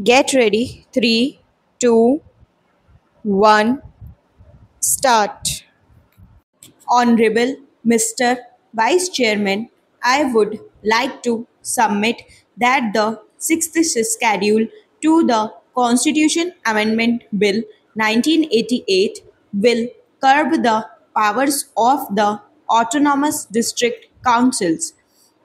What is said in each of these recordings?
Get ready. 3, 2, 1, start. Honorable Mr. Vice Chairman, I would like to submit that the sixth schedule to the Constitution Amendment Bill 1988 will curb the powers of the autonomous district councils.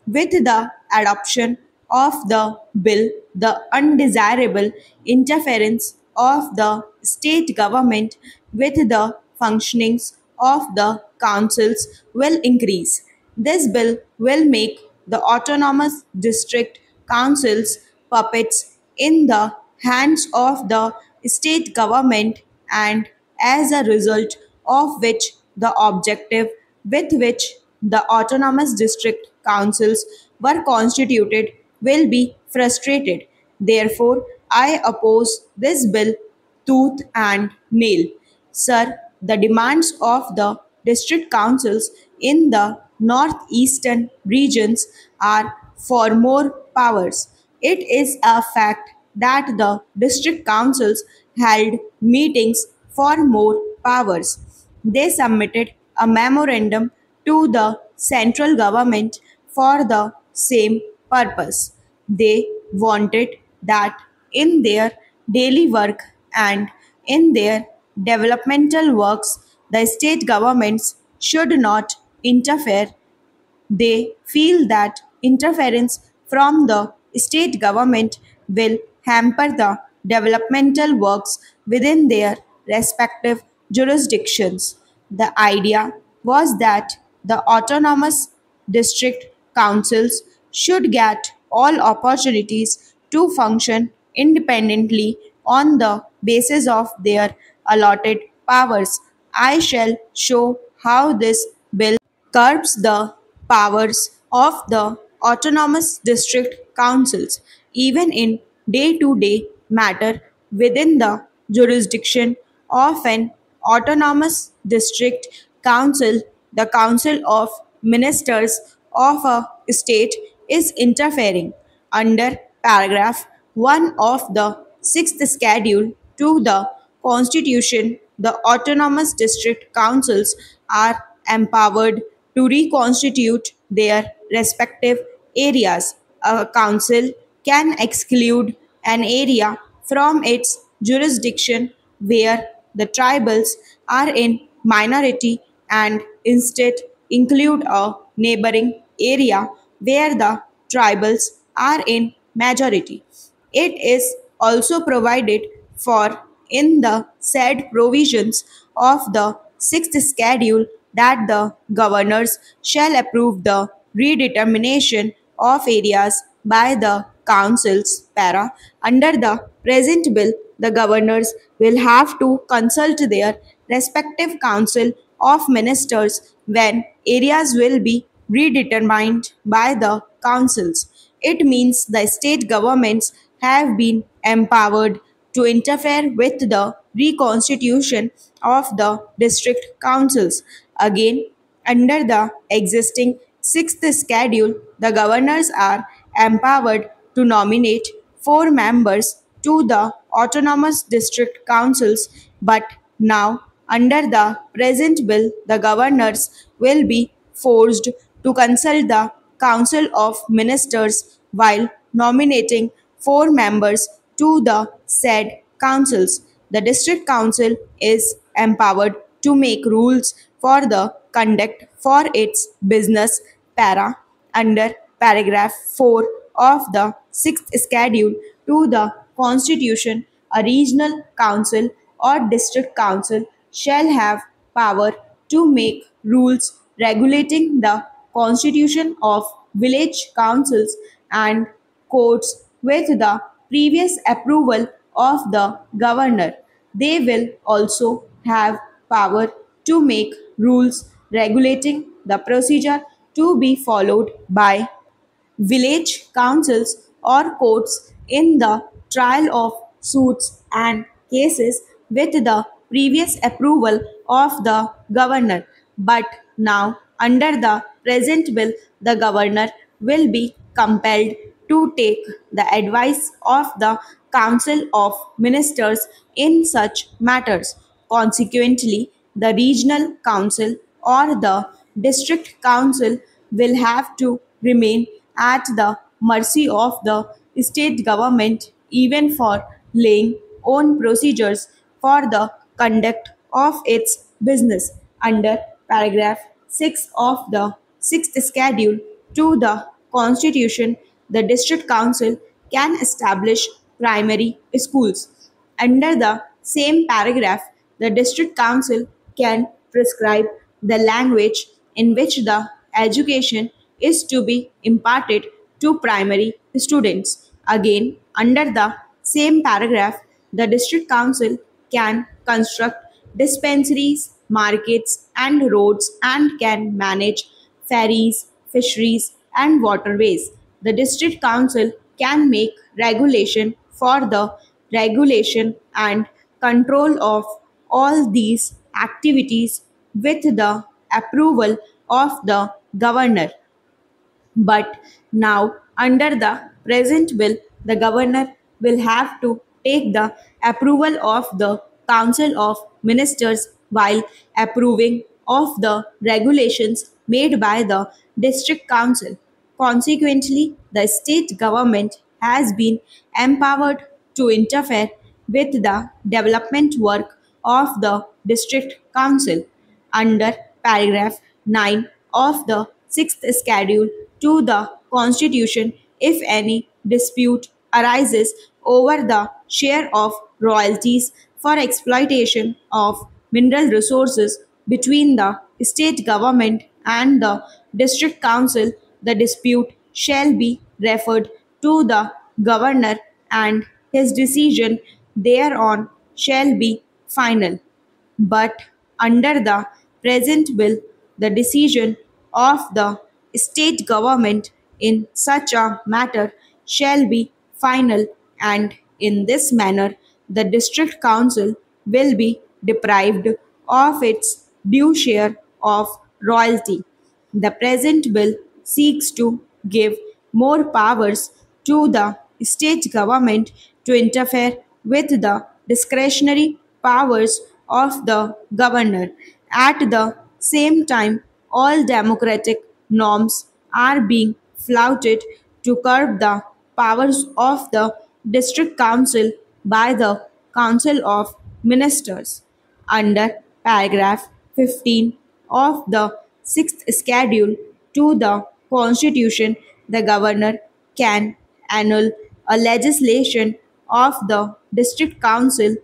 With the adoption of the bill, the undesirable interference of the state government with the functionings of the councils will increase. This bill will make the autonomous district councils puppets in the hands of the state government, and as a result of which the objective with which the autonomous district councils were constituted will be frustrated. Therefore, I oppose this bill tooth and nail. Sir, the demands of the district councils in the northeastern regions are for more powers. It is a fact that the district councils held meetings for more powers. They submitted a memorandum to the central government for the same purpose. They wanted that in their daily work and in their developmental works, the state governments should not interfere. They feel that interference from the state government will hamper the developmental works within their respective jurisdictions. The idea was that the autonomous district councils should get all opportunities to function independently on the basis of their allotted powers. I shall show how this bill curbs the powers of the autonomous district councils, even in day to day matter within the jurisdiction of an autonomous district council. The council of ministers of a state is interfering under paragraph 1 of the 6th schedule to the constitution. The autonomous district councils are empowered to reconstitute their respective areas. A council can exclude an area from its jurisdiction where the tribals are in minority and instead include a neighboring area where the tribals are in majority. It is also provided for in the said provisions of the sixth schedule that the governors shall approve the redetermination of areas by the councils. Para. Under the present bill, the governors will have to consult their respective council of ministers when areas will be redetermined by the councils. It means the state governments have been empowered to interfere with the reconstitution of the district councils. Again, under the existing sixth schedule, the governors are empowered to nominate four members to the autonomous district councils, but now under the present bill, the governors will be forced to consult the Council of Ministers while nominating four members to the said councils. The district council is empowered to make rules for the conduct for its business. Para. Under paragraph 4 of the 6th schedule to the constitution, a regional council or district council shall have power to make rules regulating the constitution of village councils and courts with the previous approval of the governor. They will also have power to make rules regulating the procedure to be followed by village councils or courts in the trial of suits and cases with the previous approval of the governor. But now, under the present bill, the governor will be compelled to take the advice of the Council of Ministers in such matters. Consequently, the regional council or the district council will have to remain at the mercy of the state government even for laying own procedures for the conduct of its business under paragraph 6 of the 6th schedule to the constitution. The district council can establish primary schools. Under the same paragraph, the district council can prescribe the language in which the education is to be imparted to primary students. Again, under the same paragraph, the district council can construct dispensaries, markets, and roads and can manage ferries, fisheries, and waterways. The district council can make regulation for the regulation and control of all these activities with the approval of the governor. But now, under the present bill, the governor will have to take the approval of the Council of Ministers while approving of the regulations made by the District Council. Consequently, the state government has been empowered to interfere with the development work of the District Council under paragraph 9 of the 6th schedule to the Constitution if any dispute arises over the share of royalties for exploitation of mineral resources between the state government and the district council, the dispute shall be referred to the governor and his decision thereon shall be final. But under the present bill, the decision of the state government in such a matter shall be final, and in this manner, the district council will be deprived of its due share of royalty. The present bill seeks to give more powers to the state government to interfere with the discretionary powers of the governor. At the same time, all democratic norms are being flouted to curb the powers of the district council by the Council of Ministers. Under paragraph 15 of the 6th schedule to the Constitution, the governor can annul a legislation of the district council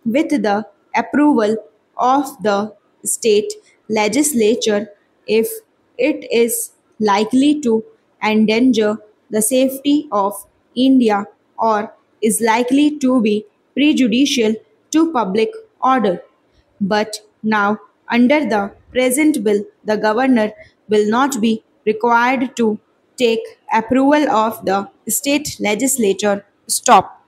with the approval of the state legislature if it is likely to endanger the safety of India or is likely to be prejudicial to public order. But now, under the present bill, the governor will not be required to take approval of the state legislature. Stop.